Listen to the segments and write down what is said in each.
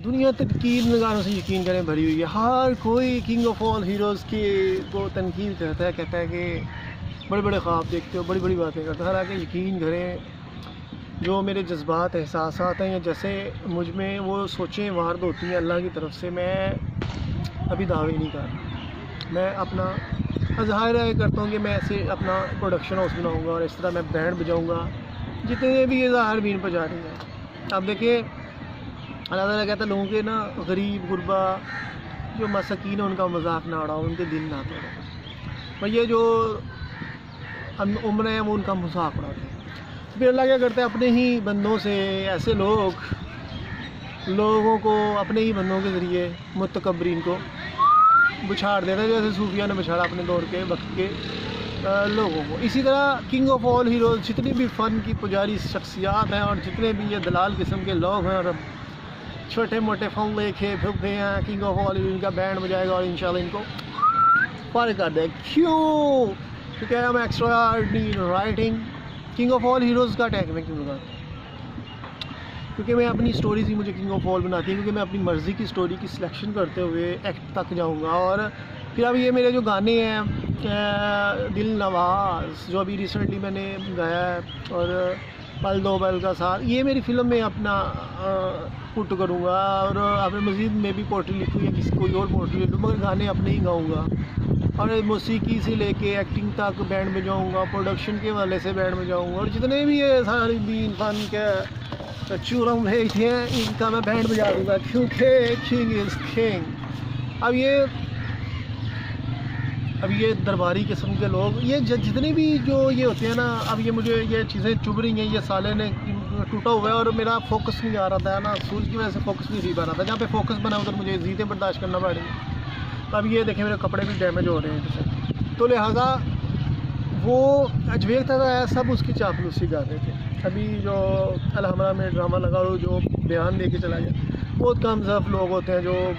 दुनिया तनकीद नगारों से यकीन करें भरी हुई है। हर कोई किंग ऑफ ऑल हीरोज़ के को तनकीद करता है, कहता है कि बड़े बड़े ख्वाब देखते हो, बड़ी बड़ी बातें करते हो। हालांकि यकीन करें, जो मेरे जज्बात एहसासात हैं या जैसे मुझ में वो सोचें वारद होती हैं अल्लाह की तरफ से, मैं अभी दावे नहीं कर रहा। मैं अपना ज़ाहिर करता हूँ कि मैं ऐसे अपना प्रोडक्शन हाउस बनाऊँगा और इस तरह मैं बैंड बजाऊँगा जितने भी ये ज़ाहिर बीन पर जा रही हैं। अब देखिए, अल्लाह ताला कहता है लोगों के ना गरीब गुरबा जो मसाकीन है उनका मजाक ना उड़ाओ, उनके दिल ना तोड़ो। और ये जो उम्र है वो उनका मजाक उड़ाते हैं। फिर अल्लाह क्या करता है, अपने ही बंदों से ऐसे लोगों को अपने ही बंदों के ज़रिए मुतकब्रीन को बुछाड़ देता है, जैसे सूफिया ने बुछाड़ा अपने दौर के वक्त के लोगों को। इसी तरह किंग ऑफ ऑल हीरोज़ जितनी भी फ़न की पुजारी शख्सियात हैं और जितने भी ये दलाल किस्म के लोग हैं और छोटे मोटे फ़ोन लेके फिरते हैं, किंग ऑफ ऑल इनका बैंड बजाएगा और इंशाल्लाह इनको पार कर देगा। क्यों? क्योंकि हम extra writing king of all heroes का टैग मैं क्यों लगाता हूँ? क्योंकि मैं अपनी स्टोरीज़ ही मुझे किंग ऑफ ऑल बनाती है, क्योंकि मैं अपनी मर्ज़ी की स्टोरी की सिलेक्शन करते हुए एक्ट तक जाऊँगा। और फिर अब ये मेरे जो गाने हैं दिल नवाज़, जो अभी रिसेंटली मैंने गाया है, और पल दो पल का साथ, ये मेरी फ़िल्म में अपना पुट करूँगा। और अपने मज़ीद में भी पोट्री लिखूँ या किसी कोई और पोट्री लिखूँ, मगर गाने अपने ही गाऊँगा। और मौसीकी से लेके एक्टिंग तक बैंड बजाऊँगा, प्रोडक्शन के वाले से बैंड बजाऊँगा, और जितने भी ये सारी बीन फन के चूरम भेज हैं इनका मैं बैंड बजा दूँगा, क्योंकि किंग इज़ किंग। अब ये दरबारी किस्म के लोग, ये जितने भी जो ये होते हैं ना, अब ये मुझे ये चीज़ें चुभ रही हैं, ये साले ने टूटा हुआ है और मेरा फोकस नहीं आ रहा था ना, सूरज की वजह से फोकस नहीं पा रहा था। जहाँ पे फोकस बना उधर मुझे जीतें बर्दाश्त करना पड़ रही। अब ये देखें मेरे कपड़े भी डैमेज हो रहे हैं जैसे, तो लिहाजा वो अजवेर था सब उसकी चापलूसी कर रहे थे। अभी जो अलहमरा में ड्रामा लगा जो बयान दे के चला गया, बहुत कम सिर्फ लोग होते हैं जो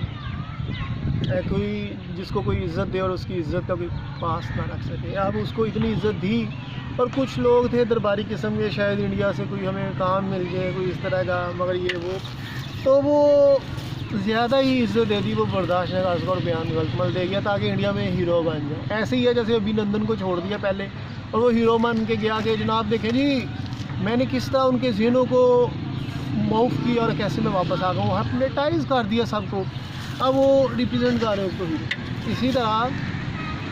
कोई जिसको कोई इज़्ज़त दे और उसकी इज़्ज़त का कोई पास ना रख सके। अब उसको इतनी इज़्ज़त दी, और कुछ लोग थे दरबारी किस्म के, शायद इंडिया से कोई हमें काम मिल जाए कोई इस तरह का, मगर ये वो तो वो ज़्यादा ही इज़्ज़त दे दी, वो बर्दाश्त नहीं कर सका और बयान गलत मल दे गया ताकि इंडिया में हीरो बन जाए। ऐसे ही है जैसे अभिनंदन को छोड़ दिया पहले और वो हीरो बन के गया कि जनाब देखें जी मैंने किस तरह उनके ज़हनों को माफ़ किया और कैसे मैं वापस आ गया हूँ, हिप्नोटाइज़ कर दिया सबको। अब वो रिप्रेजेंट कर रहे हैं उसको हीरो। इसी तरह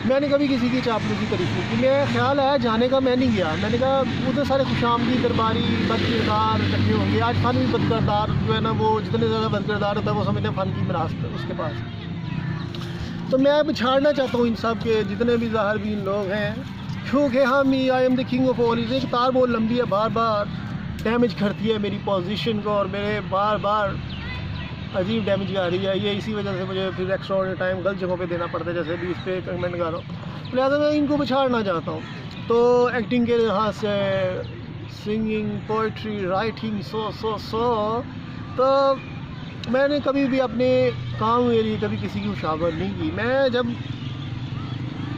मैंने कभी किसी की चापलूसी करी थी कि मेरा ख्याल है जाने का, मैं नहीं गया। मैंने कहा उधर सारे खुशामदी दरबारी बदकिरदार इकट्ठे होंगे। आज फ़न भी बदकिरदार जो है ना, वो जितने ज़्यादा बदकिरदार होता है वो समझते हैं फ़न की विरासत है उसके पास। तो मैं अब छाड़ना चाहता हूँ इन सब के जितने भी ज़ाहिर बीन लोग हैं, क्योंकि हम ही I am the king of all. एक तार बहुत लंबी है, बार बार डैमेज करती है मेरी पोजीशन को और मेरे बार बार अजीब डैमेज आ रही है। ये इसी वजह से मुझे फिर एक्स्ट्रा टाइम गलत जगहों पे देना पड़ता है, जैसे भी इस पर कमेंट कर रहा हूँ। लिहाजा मैं इनको बिछाड़ना चाहता हूँ। तो एक्टिंग के लिहाज से, सिंगिंग, पोइट्री, राइटिंग, सो तो मैंने कभी भी अपने काम के लिए कभी किसी की उशावर नहीं की। मैं जब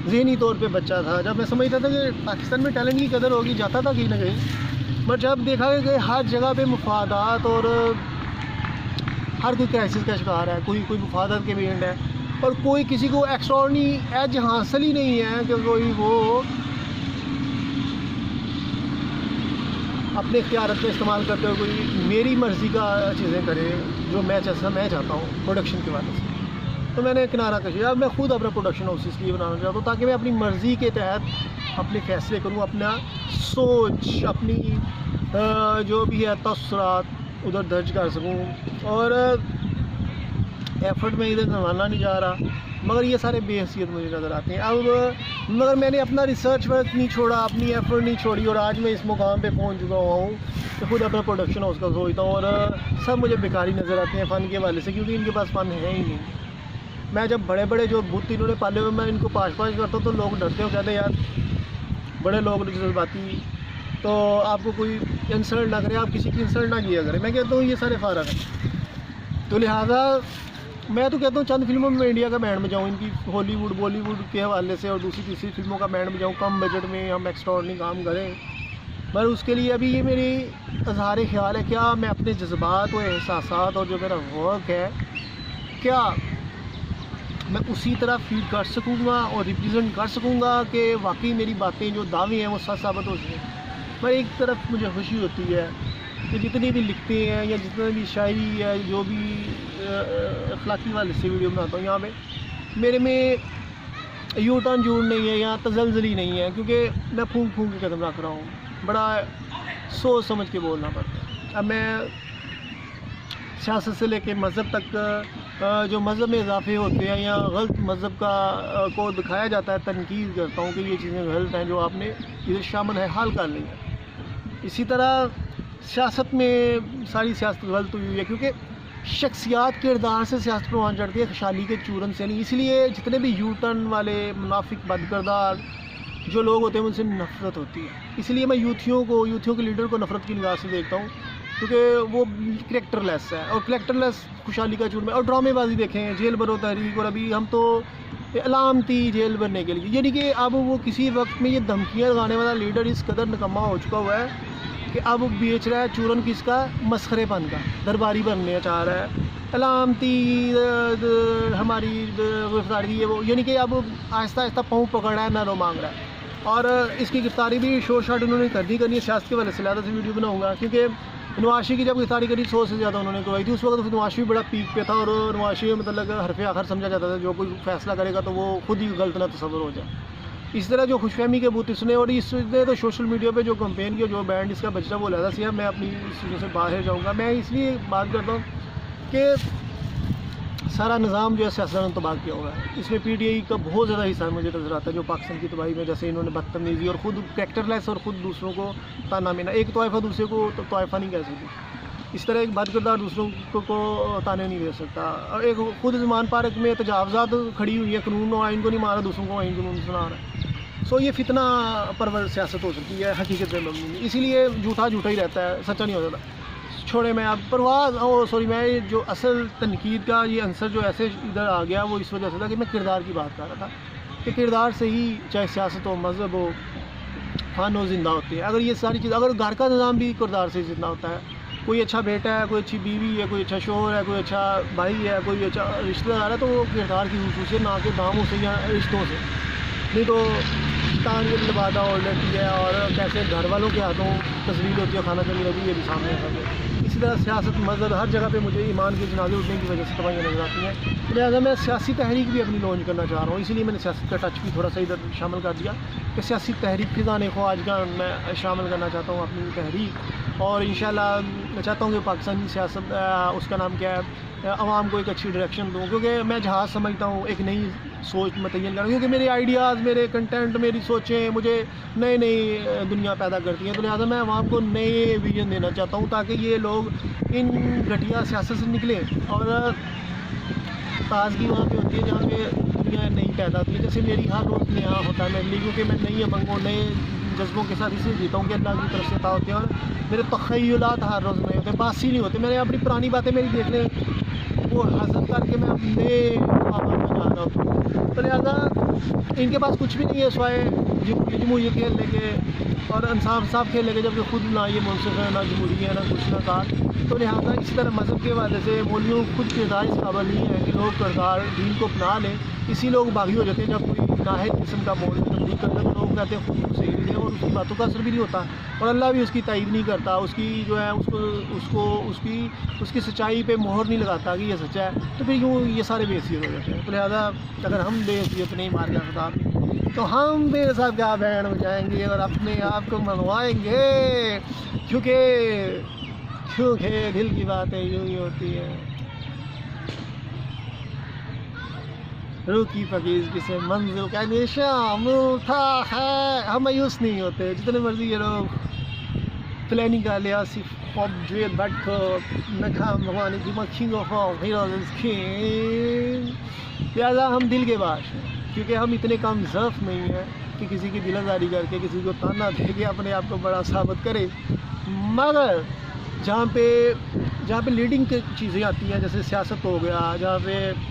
ज़हनी तौर पे बच्चा था, जब मैं समझता था कि पाकिस्तान में टैलेंट की कदर होगी, जाता था कहीं ना कहीं, बट जब देखा कि हर जगह पे मुफादात और हर कोई क्राइसिस का शिकार है, कोई मुफादात के एंड है, और कोई किसी को एक्स्ट्राऑर्डिनरी एज हासिल ही नहीं है कि कोई वो अपने इख्तियार पे इस्तेमाल करते हुए कोई मेरी मर्ज़ी का चीज़ें करे जो मैं चाहता हूँ प्रोडक्शन की वजह से। तो मैंने किनारा कशिया। अब मैं खुद अपना प्रोडक्शन हाउस इसलिए बनाना चाहता हूँ ताकि मैं अपनी मर्ज़ी के तहत अपने फ़ैसले करूँ, अपना सोच, अपनी जो भी है तसरात उधर दर्ज कर सकूँ। और एफ़र्ट में इधर संभालना नहीं जा रहा, मगर ये सारे बेहसियत मुझे नज़र आते हैं। अब मगर मैंने अपना रिसर्च वर्क नहीं छोड़ा, अपनी एफ़र्ट नहीं छोड़ी, और आज मैं इस मुकाम पे पहुंच चुका हुआ हूँ कि खुद अपना प्रोडक्शन हाउस का सोचता हूँ। और सब मुझे बेकारी नज़र आते हैं फ़न के वाले से, क्योंकि इनके पास फ़न है ही नहीं। मैं जब बड़े बड़े जो बुत इन्होंने पाले हुए मैं इनको पाश करता हूँ तो लोग डरते हो, कहते हैं यार बड़े लोग जज्बाती, तो आपको कोई इंसल्ट ना करे, आप किसी की इंसल्ट ना किया करें। मैं कहता हूँ ये सारे फ़ारग हैं। तो लिहाजा मैं तो कहता हूँ चंद फिल्मों में इंडिया का बैंड बजाऊँ, इनकी हॉलीवुड बॉलीवुड के हवाले से, और दूसरी तीसरी फिल्मों का बैंड बजाऊँ। कम बजट में हम एक्स्ट्राऑर्डिनरी काम करें पर उसके लिए अभी ये मेरी इज़हार ख्याल है, क्या मैं अपने जज्बात और एहसासात और जो मेरा वर्क है, क्या मैं उसी तरह फीड कर सकूँगा और रिप्रेजेंट कर सकूँगा कि वाकई मेरी बातें जो दावे हैं वो सच साबित हो सकें। पर एक तरफ मुझे खुशी होती है कि जितने भी लिखते हैं या जितने भी शायरी है, जो भी अखलाकी वाले से वीडियो बनाता हूँ, यहाँ पे मेरे में यू टर्न जून नहीं है या तजलजली नहीं है, क्योंकि मैं फूंक फूंक के कदम रख रहा हूँ, बड़ा सोच समझ के बोलना पड़ता है। अब मैं सियासत से लेके मज़हब तक जो मज़हब में इजाफे होते हैं या गलत मज़हब का को दिखाया जाता है, तनकीद करता हूँ कि ये चीज़ें गलत हैं जो आपने इधर शामिल है, हाल कर ली है। इसी तरह सियासत में सारी सियासत गलत हुई है, क्योंकि शख्सियात किरदार से सियासत पर वहाँ चढ़ती है, खुशहाली के चूरन से नहीं। इसलिए जितने भी यू टर्न वाले मुनाफिक बदकिरदार जो लोग होते हैं उनसे नफ़रत होती है। इसलिए मैं यूथियों के लीडर को नफ़रत की निगाह से देखता हूँ, क्योंकि वो करैक्टरलेस है, और करैक्टरलेस खुशहाली का चूर में। और ड्रामेबाजी देखें, जेल भरो तहरीक, और अभी हम तो अलामती जेल भरने के लिए, यानी कि अब वो किसी वक्त में ये धमकियाँ लगाने वाला लीडर इस कदर निकम्मा हो चुका हुआ है कि अब बेच रहा है चूरन किसका, मसखरेपन का, दरबारी बनने चाह रहा है, अलामती हमारी गिरफ्तारी है वो, यानी कि अब आहिस्ता आहिस्ता पाँव पकड़ रहा है, नारों मांग रहा है। और इसकी गिरफ्तारी भी शोर शाट उन्होंने करनी है सियासत के वाले से ज़्यादा से वीडियो बनाऊँगा, क्योंकि नवाशी की जब गिरफ्तारी करी 100 से ज़्यादा उन्होंने करवाई थी। उस वक्त नवाशी भी बड़ा पीक पे था, और नवाशी मतलब हरफे आखिर समझा जाता था, जो कोई फैसला करेगा तो वो खुद ही गलत ना तस्वर हो जाए। इस तरह जो खुशफहमी के बूत इसने, और इसने तो सोशल मीडिया पे जो कंपेन किया, जो बैंड इसका बच्चा वो लहदा सी है। मैं अपनी इस चीज़ों से बाहर जाऊँगा। मैं इसलिए बात करता हूँ कि सारा निज़ाम जो है सियासत ने तबाह किया हुआ है। इसमें PTI का बहुत ज़्यादा हिस्सा मुझे नज़र आता है, जो पाकिस्तान की तबाही में, जैसे इन्होंने बदतमीज़ी और ख़ुद कैरेक्टरलेस और ख़ुद दूसरों को ताना मिना, एक तोइफ़ा दूसरे को तो तोइफ़ा नहीं कह सकती। इस तरह एक बदकिरदार दूसरों को ताने नहीं दे सकता। और एक ख़ुद ज़मान पार्क में तजावज़ात खड़ी हुई है, कानून और आइन को नहीं मारा, दूसरों को आइन कानून सुना रहा है। सो ये फितना परवर सियासत हो सकती है हकीकत में मबनी नहीं। इसीलिए झूठा झूठा ही रहता है, सच्चा नहीं हो जाता। छोड़े मैं अब मैं जो असल तनकीद का ये आंसर जो ऐसे इधर आ गया, वो इस वजह से था कि मैं किरदार की बात कर रहा था कि किरदार से ही चाहे सियासत हो, मज़हब हो, फ़न हो, ज़िंदा होती है। अगर ये सारी चीज़, अगर घर का निज़ाम भी किरदार से ज़िंदा होता है, कोई अच्छा बेटा है, कोई अच्छी बीवी है, कोई अच्छा शोहर है, कोई अच्छा भाई है, कोई अच्छा रिश्तेदार है, तो वो किरदार की खसूसियत ना के दामों से या रिश्तों से, नहीं तो तान की लबादा ओढ़ लेती है, और कैसे घर वालों के हाथों तस्वीर होती है, खाना कमी रहती है, ये भी सामने आता है। इसी तरह सियासत, मज़हब, हर जगह पे मुझे ईमान के जनाजे उठने की वजह से तबाहियाँ नजर आती हैं। लिहाजा मैं सियासी तहरीक भी अपनी लॉन्च करना चाह रहा हूँ, इसीलिए मैंने सियासत का टच भी थोड़ा सा इधर शामिल कर दिया कि सियासी तहरीक फ़िज़ाने को आज का मैं शामिल करना चाहता हूँ अपनी तहरीक। और इंशाल्लाह मैं चाहता हूँ कि पाकिस्तानी सियासत, उसका नाम क्या है, आवाम को एक अच्छी डायरेक्शन दूँ, क्योंकि मैं जहाँ समझता हूँ एक नई सोच मतयन करूँ, क्योंकि मेरे आइडियाज़, मेरे कंटेंट, मेरी सोचें मुझे नई नई दुनिया पैदा करती हैं। तो लिहाजा मैं आवाम को नए विजन देना चाहता हूँ, ताकि ये लोग इन घटिया सियासत से निकलें और ताज़गी वहाँ पे होती है जहाँ पे दुनिया नई पैदा होती है। जैसे मेरी हर रोज़ नया होता है मेरे लिए, क्योंकि मैं नई अमंगों, नए जज्बों के साथ इसलिए जीता हूँ कि अल्लाह की तरफ से अता होती है, और मेरे तख़य्युलात हर रोज़ नए होते हैं, बासी नहीं होते। मैंने अपनी पुरानी बातें मेरी देख लें, वो हज़म करके मैं अपने आवाम में जा रहा हूँ। तो लिहाजा इनके पास कुछ भी नहीं है सिवाय जमहूरियत खेलने के और इंसाफ साफ खेलने के, जबकि खुद ना ये मुनसिफ है, ना जमहूरी है, ना कुछ ना काट। तो लिहाजा इसी तरह मज़हब के हवाले से मौलवियों खुद किरदार इस काबिल नहीं है कि लोग किरदार दीन को अपना लें। इसी लोग बागी हो जाते हैं जब कोई नाहिद किस्म का मौलवी तब्दील करते हैं, तो लोग कहते हैं खुद सही है, और उसकी बातों का असर भी नहीं होता, और अल्लाह भी उसकी तायद नहीं करता, उसकी जो है उसकी सच्चाई पे मोहर नहीं लगाता कि ये सच्चा है। तो फिर यूँ ये सारे बेहसियत हो जाते हैं। तो लिहाजा अगर हम बेहसियत नहीं मार गया खुदा, तो हम बेनसाब क्या बैंड बजाएंगे और अपने आप को मनवाएंगे, क्योंकि दिल की बातें यूँ ही होती है। रूह की फकीर किसे मंजिल का निशान था है। हम मायूस नहीं होते, जितने मर्जी ये लोग प्लानिंग का लिया, सिर्फ पॉप जुएट बैठ कर नखाम भगवान की मक्खी ऑफ लिहाजा हम दिल के बाश हैं, क्योंकि हम इतने कम ज़र्फ नहीं हैं कि किसी की दिलदारी करके किसी को ताना दे के अपने आप को बड़ा साबित करे। मगर जहाँ पे लीडिंग की चीज़ें आती हैं, जैसे सियासत हो गया, जहाँ पे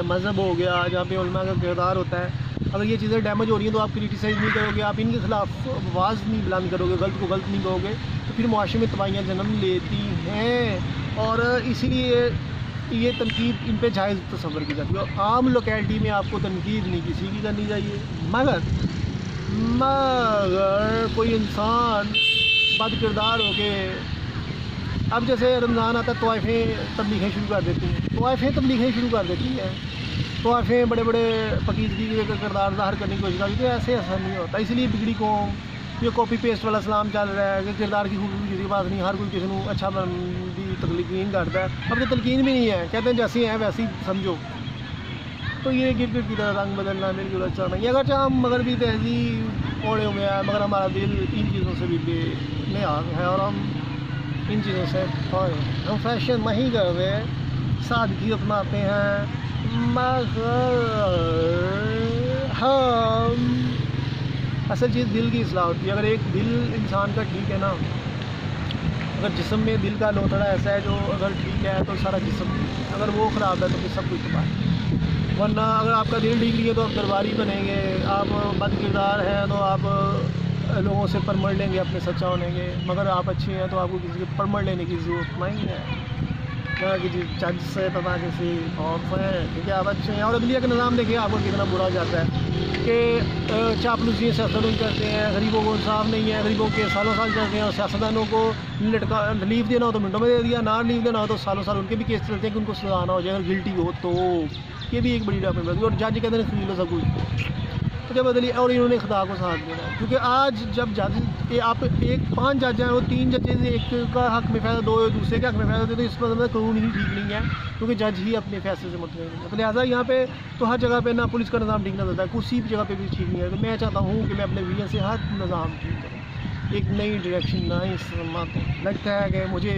मज़हब हो गया, जहाँ पे उलमा का किरदार होता है, अगर ये चीज़ें डैमेज हो रही हैं तो आप क्रिटिसाइज़ नहीं करोगे, आप इनके खिलाफ आवाज़ नहीं बुलंद करोगे, गलत को गलत नहीं कहोगे, तो फिर मुआशरे में तबाहियाँ जन्म लेती हैं। और इसीलिए ये तनकीद इन पे जायज़ तस्वर की जाती है। और आम लोकेलिटी में आपको तनकीद नहीं किसी की करनी चाहिए, मगर कोई इंसान बद किरदार हो के, अब जैसे रमज़ान आता है तवाइफ़ें तबलीगें शुरू कर देती हैं, तबलीगें शुरू कर देती हैं, तवाइफ़ें बड़े बड़े पकीज़गी के किरदार ज़ाहिर करने की कोशिश करती है। ऐसे ऐसा नहीं होता। इसलिए बिगड़ी कौम, ये कॉपी पेस्ट वाला सलाम चल रहा है कि किरदार की खूबसूरती की बात नहीं, हर कोई किसी को अच्छा बनती तलकीन करता है। अब तो तलकीन भी नहीं है, कहते हैं जैसे हैं वैसे ही समझो। तो ये गिरगिट की तरह रंग बदलना बिल्कुल अच्छा नहीं। अगर हम मगर भी तहजीब ओढ़े हुए हैं, मगर हमारा दिल इन चीज़ों से भी बेनियाज़ है और हम इन चीज़ों से हम फैशन नहीं कर रहे, सादगी अपनाते हैं, मगर हम असल चीज़ दिल की इस्लाह होती है। अगर एक दिल इंसान का ठीक है ना, अगर जिस्म में दिल का लोथड़ा ऐसा है जो अगर ठीक है तो सारा जिस्म ठीक है, अगर वो ख़राब है तो फिर सब कुछ तबाह है। वरना अगर आपका दिल ठीक नहीं है तो आप दरबारी बनेंगे, आप बद किरदार हैं तो आप लोगों से परमड़ लेंगे अपने सच्चा होने के, मगर आप अच्छे हैं तो आपको किसी के परमड़ लेने की ज़रूरत नहीं है, ना किसी जज से तो ना किसी और से, ठीक है। आप अच्छे हैं। और अदलिया का निज़ाम देखिए आपको कितना बुरा जाता है कि चापलूसी सियासतदान करते हैं, गरीबों को इंसाफ नहीं है, गरीबों के सालों साल चलते हैं और सियासतदानों को लटका रिलीफ देना हो तो मिनटों में दे दिया, ना रिलीफ देना हो तो सालों साल उनके भी केस चलते हैं कि उनको सजा ना हो जाए अगर गिल्टी हो तो। ये भी एक बड़ी डॉक्यूमेंट है। और जज कहते हैं खरीद लो सब कुछ, तो जब बदली और इन्होंने खुदा को साथ देना है। क्योंकि आज जब जज आप एक 5 जज हैं, वो 3 जजेस एक का हक में फैसला दो दूसरे के हक में फैसला दे, तो इस पर मतलब कानून ही ठीक नहीं है, क्योंकि जज ही अपने फैसले से मुतमईन नहीं है। तो लिहाजा यहाँ पे तो हर जगह पे ना पुलिस का निज़ाम ठीक नहीं होता है, किसी भी जगह पे भी ठीक नहीं है। तो मैं चाहता हूँ कि मैं अपने वीज़न से हर निज़ाम ठीक करूँ, एक नई डायरेक्शन नई समत। लगता है कि मुझे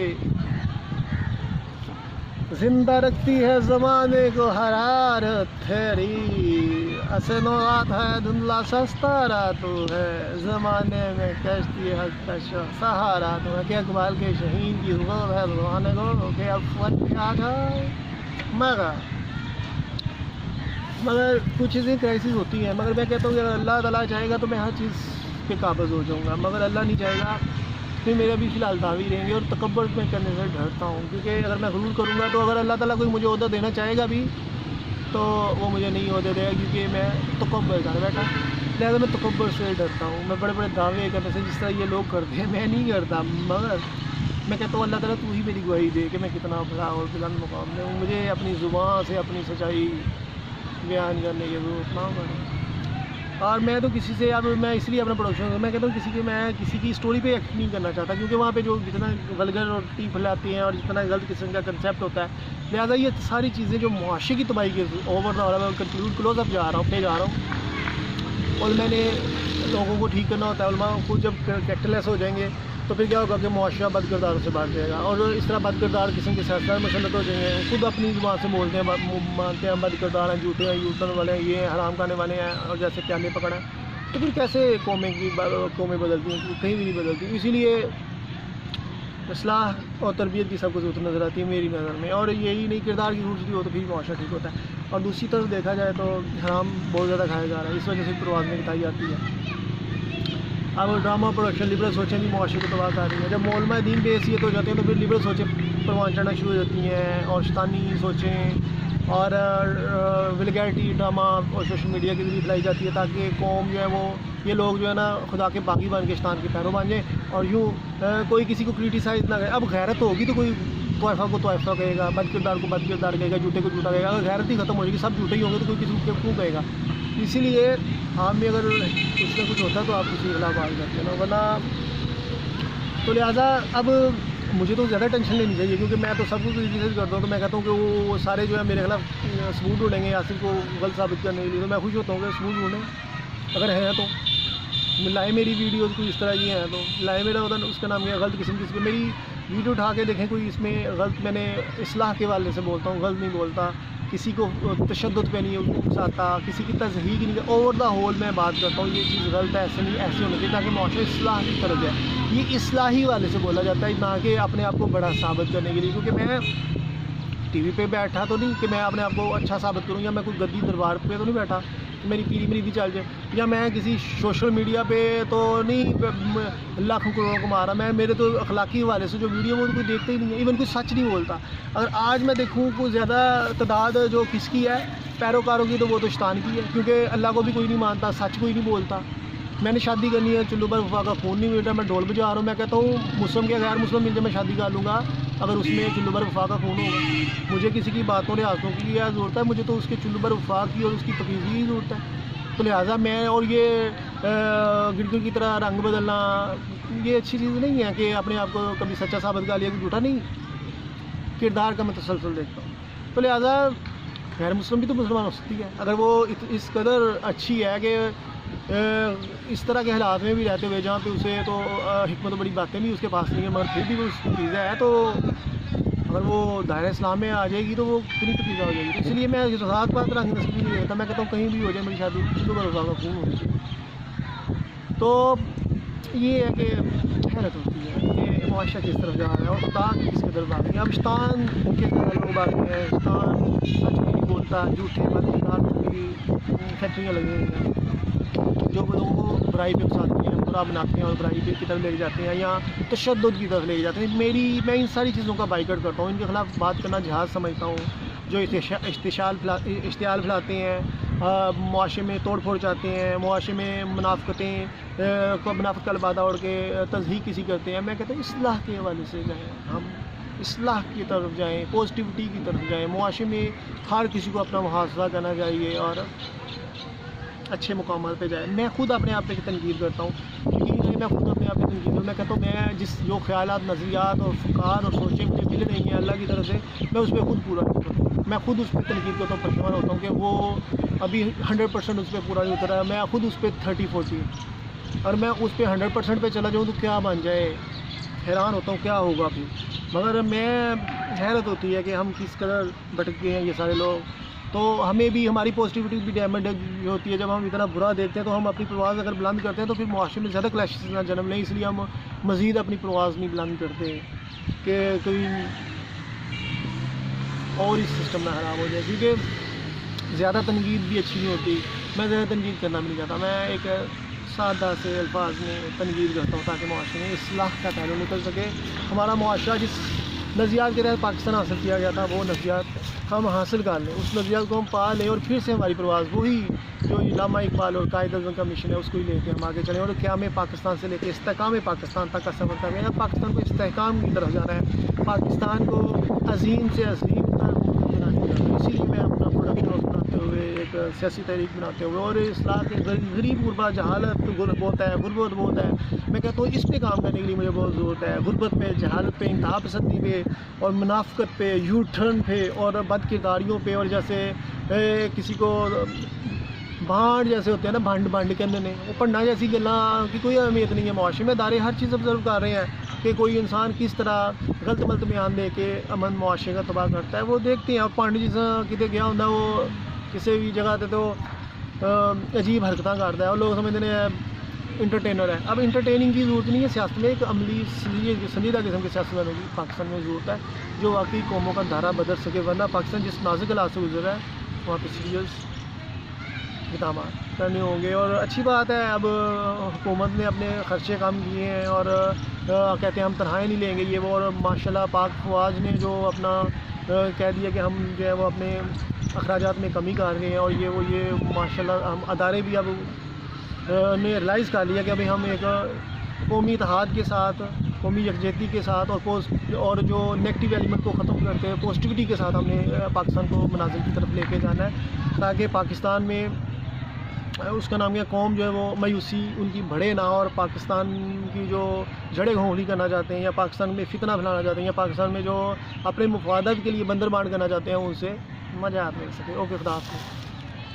जिंदा रखती है ज़माने को हरारत तेरी, असनोआत है धुंधला सस्ता रातू है, ज़माने में कश्ती हस्तश सहारा तो है। कि इकबाल के शहीन की ज़रूरत है ज़माने को कि अब आ जाए, मगर कुछ चीज़ें क्राइसिस होती हैं। मगर मैं कहता हूँ कि अगर अल्लाह ताला चाहेगा तो मैं हर चीज़ पे काबिज़ हो जाऊँगा, मगर अल्लाह नहीं चाहेगा फिर मेरे भी फ़िलहाल दावी रहेंगे। और तकब्बुर मैं करने से डरता हूँ, क्योंकि अगर मैं गुरूर करूँगा तो अगर अल्लाह ताला कोई मुझे ओहदा देना चाहेगा भी तो वो मुझे नहीं ओहदा देगा, क्योंकि मैं तकब्बुर कर बैठा। लिहाजा मैं तकब्बुर से डरता हूँ। मैं बड़े बड़े दावे करने से जिस तरह ये लोग करते हैं मैं नहीं करता, मगर मैं कहता हूँ अल्लाह ताला तू ही मेरी गवाही दे कि मैं कितना बड़ा और बुलंद मुकाम में हूँ। मुझे अपनी ज़ुबान से अपनी सच्चाई बयान करने की ज़रूरत ना पड़े। और मैं तो किसी से, अब मैं इसलिए अपना प्रोडक्शन मैं कहता हूँ किसी की स्टोरी पे एक्ट नहीं करना चाहता, क्योंकि वहाँ पे जो जितना वल्गर और टी फैलाती हैं और जितना गलत किस्म का कंसेप्ट होता है, लिहाजा ये सारी चीज़ें जो मुआशरे की तबाही के ओवर क्लोज अप जा रहा हूँ, पे जा रहा हूँ। और मैंने लोगों को ठीक करना होता है, उलमा खुद जब कैरेक्टरलेस हो जाएंगे तो फिर क्या होगा कि मुआशरा बद किरदारों से भाग जाएगा, और इस तरह बद किरदार किस्म के सियासतदान मुसल्लत हो जाएंगे, खुद अपनी ज़ुबान से बोलते हैं, मानते हैं बद किरदार हैं, झूठे हैं, यूटन वाले हैं, ये हराम खाने वाले हैं, और जैसे प्याले पकड़ा है। तो फिर कैसे कौमें बदलती हैं? कहीं भी नहीं बदलती। इसीलिए इस्लाह और तरबियत की सबको ज़रूरत नज़र आती है मेरी नज़र में। और यही नहीं, किरदार की खूबसूरती हो तो फिर मुआशरा ठीक होता है। और दूसरी तरफ देखा जाए तो हराम बहुत ज़्यादा खाया जा रहा है, इस वजह से परवाज़ में बताई जाती है। अब ड्रामा प्रोडक्शन लिबरल सोचें भी मुआशरे को तबाह कर रही है। जब मौलमा दीन बेहसियत हो जाते हैं तो फिर लिबरल सोचें परवान चढ़ना शुरू हो जाती हैं, और शैतानी सोचें और विलगैरिटी ड्रामा और सोशल मीडिया के जरिए फैलाई जाती है, ताकि कौम जो है वो ये लोग जो है ना खुदा के बागी बन के शैतान के पैरों बन जाए, और यूँ कोई किसी को क्रिटिसाइज़ ना करे। अब गैरत होगी तो कोई तोयफ़ा को तोयफ़ा कहेगा, बद किरदार को बद किरदार कहेगा, झूठे को झूठा कहेगा। अगर गैरत ही ख़त्म हो जाएगी, सब झूठे ही होंगे तो कोई किसी को क्यों कहेगा? इसीलिए हम में अगर कुछ ना कुछ होता है तो आप किसी के खिलाफ बात करते हैं ना, वरना तो लिहाजा अब मुझे तो ज़्यादा टेंशन लेनी चाहिए, क्योंकि मैं तो सब कुछ क्रिटिसाइज़ करता हूँ। तो मैं कहता हूँ कि वो सारे जो है मेरे खिलाफ सबूत ढूंढेंगे यासिर को गलत साबित करने के लिए, तो मैं खुश होता हूँ कि सबूत ढूंढें, अगर है तो लाए मेरी वीडियोज़ कोई इस तरह की हैं तो लाए। मेरा होता उसका नाम क्या, गलत किस्म की मेरी वीडियो उठा के देखें कोई इसमें गलत, मैंने इस्लाह के वाले से बोलता हूँ, गलत नहीं बोलता, किसी को तशद्दुद पे नहीं उकसाता, किसी की तज़हीक नहीं, ओवर द होल मैं बात करता हूँ ये चीज़ गलत है, ऐसे नहीं, ऐसे होना चाहिए, ताकि मुआशरा इस्लाह की तरफ जाए। ये इस्लाही वाले से बोला जाता है, ना कि अपने आप को बड़ा साबित करने के लिए। क्योंकि मैं टीवी पे बैठा तो नहीं कि मैं अपने आप को अच्छा साबित करूँ, या मैं कोई गद्दी दरबार पे तो नहीं बैठा मेरी पीरी मरीदी चल जाए, या मैं किसी सोशल मीडिया पे तो नहीं लाखों करोड़ों को मारा, मैं मेरे तो अखलाकी हवाले से जो वीडियो वो तो कोई देखता ही नहीं है, इवन कोई सच नहीं बोलता। अगर आज मैं देखूँ कोई ज़्यादा तादाद जो किसकी है पैरोकारों की, तो वो तो शैतान की है, क्योंकि अल्लाह को भी कोई नहीं मानता, सच कोई नहीं बोलता। मैंने शादी करनी है, चुल्लू पर वफा का खून नहीं मिल रहा, मैं ढोल बजा रहा हूँ, मैं कहता हूँ मुस्लिम के गैर मुस्लिम मिल जाए मैं शादी कर लूँगा अगर उसमें चुल्लू पर वफा का खून होगा। मुझे किसी की बातों लिहाजों की क्या ज़रूरत है, मुझे तो उसके चुल्लू पर वफा की और उसकी तफीज़ की ज़रूरत है। तो लिहाजा मैं और ये गिरगिट की तरह रंग बदलना ये अच्छी चीज़ नहीं है कि अपने आप को कभी सच्चा साबित कर लिया कि झूठा नहीं, किरदार का मैं तसलसल देखता हूँ। तो लिहाजा गैर मुस्लिम भी तो मुसलमान हो सकती है, अगर वो इस कदर अच्छी है कि इस तरह के हालात में भी रहते हुए जहाँ पे उसे तो हिकमत बड़ी बातें भी उसके पास नहीं है, मगर फिर भी वो उसकी चीज़ें है, तो अगर वो दायरा इस्लाम में आ जाएगी तो वो कितनी तकीज़ा हो जाएगी। तो इसलिए मैं रात बात रंग नस्ल नहीं देखता, मैं कहता हूँ कहीं भी हो जाए मेरी शादी चुल्लू पर वफा का खून होनी चाहिए। तो ये है कि हैरत होती है कि मुआशरा किस तरफ जा रहा है और खुदा किस कदर भाग है। अब शैतान के लोग भागते हैं, शैतान सच भी नहीं बोलता, झूठे की फैक्ट्रियाँ लगी हुई हैं जो लोगों को बुराई पे उकसाती हैं, बुरा बनाते हैं और बुराई पे की तरफ ले जाते हैं या तशद्दुद की तरफ ले जाते हैं। मैं इन सारी चीज़ों का बाइकआउट करता हूँ, इनके ख़िलाफ़ बात करना जहाज़ समझता हूँ। जो इश्तियाल फैलाते हैं, मुआशरे में तोड़ फोड़ चाहते हैं, मुआशरे में मुनाफ़त का लबादा ओढ़ के तज़हीक किसी करते हैं, मैं कहता हूँ इस्लाह के हवाले से जाएँ, हम इस्लाह की तरफ जाएँ, पॉजिटिविटी की तरफ जाएँ। मुआशरे में हर किसी को अपना मुहासबा करना चाहिए और अच्छे मुकाम पे जाए। मैं खुद अपने आप पे तनकीद करता हूँ, क्योंकि मैं खुद अपने आप पे तनकीद करता हूँ। मैं कहता हूँ मैं जिस जो ख्यालात, नज़रियात और फ़िकार और सोचें मुझे मिल रही हैं अल्लाह की तरफ से, मैं उस पर खुद पूरा करता हूँ। मैं खुद उस पर तनकीद करता हूँ, परेशान होता हूँ कि वो अभी 100% उस पर पूरा नहीं उतरा है, मैं खुद उस पर 30-40 और मैं उस पर 100% पे चला जाऊँ तो क्या बन जाए, हैरान होता हूँ क्या होगा फिर। मगर मैं हैरत होती है कि हम किस कदर भटक गए हैं ये सारे लोग। तो हमें भी हमारी पॉजिटिविटी भी डैमेज होती है जब हम इतना बुरा देखते हैं। तो हम अपनी परवाज़ अगर बुलंद करते हैं तो फिर मुआशरे में ज़्यादा क्लैशेस ना जन्म लें, इसलिए हम मज़ीद अपनी परवाज़ नहीं बुलंद करते कि कोई और इस सिस्टम में ख़राब हो जाए, क्योंकि ज़्यादा तनकीद भी अच्छी नहीं होती। मैं ज़्यादा तनकीद करना भी नहीं चाहता, मैं एक सादा से अल्फाज में तनकीद करता हूँ ताकि मुआशरे में इस्लाह का पहलू निकल सके। हमारा मुआशरा जिस नज़रियात के तहत पाकिस्तान हासिल किया गया था वो नज़रियात हम हासिल कर लें, उस नज़रियात को हम पा लें और फिर से हमारी परवाज़ वही जो इल्लामा इकबाल और कायद आज़म का मिशन है उसको ही लेके हम आगे चलें और क़याम पाकिस्तान से लेकर इस्तेहकाम पाकिस्तान तक का सफ़र करें। अब पाकिस्तान को इस्तेहकाम की तरफ जाना है, पाकिस्तान को अज़ीम से अज़ीम इसीलिए मैं अपना प्रोडक्शन हाउस बनाते हुए एक सियासी तहरीक बनाते हुए और इस्लाह के गरीब गुरबा जहालत बहुत है, गुरबत बहुत है, मैं कहता हूँ इस पे काम करने के लिए मुझे बहुत ज़रूरत है। गुरबत पे, जहालत पे, इंतहा पसंदी पे और मुनाफ़क़त पे, यू टर्न पे और बद किरदारियों पे और जैसे किसी को भांड जैसे होते हैं ना, भांड कहने ने वो पढ़ना जैसी गल्ला की कोई अहमियत नहीं है। मुआशरे में दायरे हर चीज़ ऑब्जर्व कर रहे हैं कि कोई इंसान किस तरह गलत मलत बयान दे के अमन मुआशरे का तबाह करता है, वो देखते हैं। अब पांडे जिस कितने गया होंगे वो किसी भी जगह पे तो अजीब हरकत करता है और लोग समझते हैं इंटरटेनर है। अब इंटरटेनिंग की ज़रूरत नहीं है सियासत में, एक अमली संजीदा किस्म के सियासतदानों की पाकिस्तान में ज़रूरत है जो वाकई कौमों का धारा बदल सके, वरना पाकिस्तान जिस नाजुक हालात से गुजर रहा है वहाँ पर सीरियस इक़दाम करने होंगे। और अच्छी बात है अब हुकूमत ने अपने ख़र्चे कम किए हैं और कहते हैं हम तनख्वाहें नहीं लेंगे ये वो, और माशाल्लाह पाक फौज ने जो अपना कह दिया कि हम जो है वो अपने अखराजात में कमी कर रहे हैं और ये माशाल्लाह हम अदारे भी अब ने रियलाइज़ कर लिया कि अभी हम एक कौमी इत्तेहाद के साथ, कौमी यकजहती के साथ और जो नेगेटिव एलिमेंट को ख़त्म करते हैं पॉजिटिविटी के साथ हमने पाकिस्तान को मनाज़िल की तरफ लेके जाना है, ताकि पाकिस्तान में उसका नाम क्या कौम जो है वो मायूसी उनकी बढ़े ना और पाकिस्तान की जो जड़ें घोंघली करना चाहते हैं या पाकिस्तान में फितना फैलाना चाहते हैं या पाकिस्तान में जो अपने मुफादत के लिए बंदरबांट करना चाहते हैं उनसे मज़ा मिल सके। ओके, खुदा हाफ़िज़।